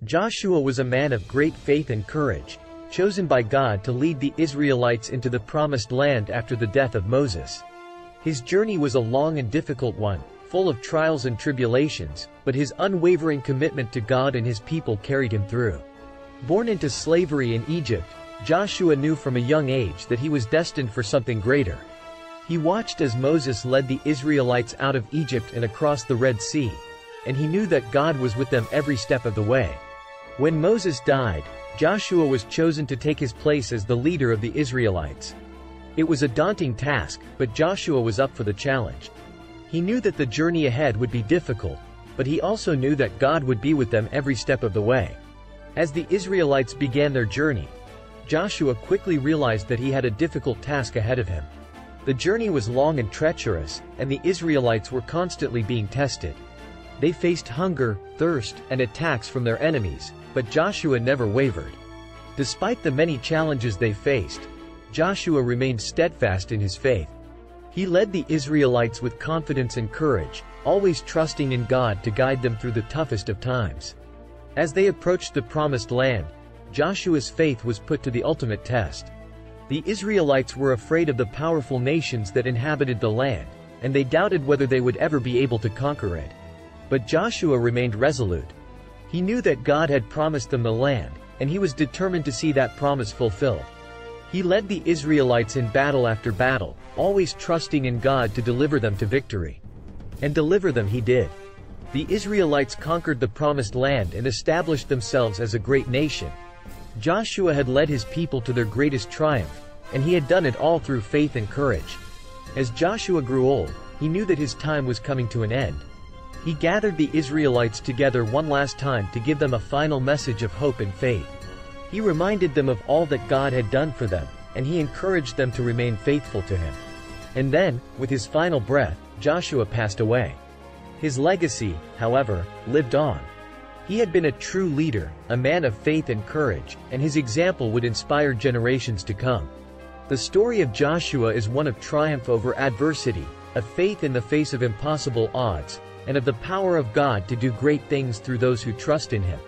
Joshua was a man of great faith and courage, chosen by God to lead the Israelites into the promised land after the death of Moses. His journey was a long and difficult one, full of trials and tribulations, but his unwavering commitment to God and his people carried him through. Born into slavery in Egypt, Joshua knew from a young age that he was destined for something greater. He watched as Moses led the Israelites out of Egypt and across the Red Sea, and he knew that God was with them every step of the way. When Moses died, Joshua was chosen to take his place as the leader of the Israelites. It was a daunting task, but Joshua was up for the challenge. He knew that the journey ahead would be difficult, but he also knew that God would be with them every step of the way. As the Israelites began their journey, Joshua quickly realized that he had a difficult task ahead of him. The journey was long and treacherous, and the Israelites were constantly being tested. They faced hunger, thirst, and attacks from their enemies, but Joshua never wavered. Despite the many challenges they faced, Joshua remained steadfast in his faith. He led the Israelites with confidence and courage, always trusting in God to guide them through the toughest of times. As they approached the promised land, Joshua's faith was put to the ultimate test. The Israelites were afraid of the powerful nations that inhabited the land, and they doubted whether they would ever be able to conquer it. But Joshua remained resolute. He knew that God had promised them the land, and he was determined to see that promise fulfilled. He led the Israelites in battle after battle, always trusting in God to deliver them to victory. And deliver them he did. The Israelites conquered the promised land and established themselves as a great nation. Joshua had led his people to their greatest triumph, and he had done it all through faith and courage. As Joshua grew old, he knew that his time was coming to an end. He gathered the Israelites together one last time to give them a final message of hope and faith. He reminded them of all that God had done for them, and he encouraged them to remain faithful to him. And then, with his final breath, Joshua passed away. His legacy, however, lived on. He had been a true leader, a man of faith and courage, and his example would inspire generations to come. The story of Joshua is one of triumph over adversity, of faith in the face of impossible odds, and of the power of God to do great things through those who trust in him.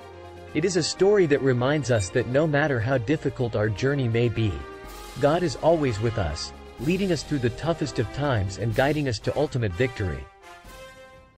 It is a story that reminds us that no matter how difficult our journey may be, God is always with us, leading us through the toughest of times and guiding us to ultimate victory.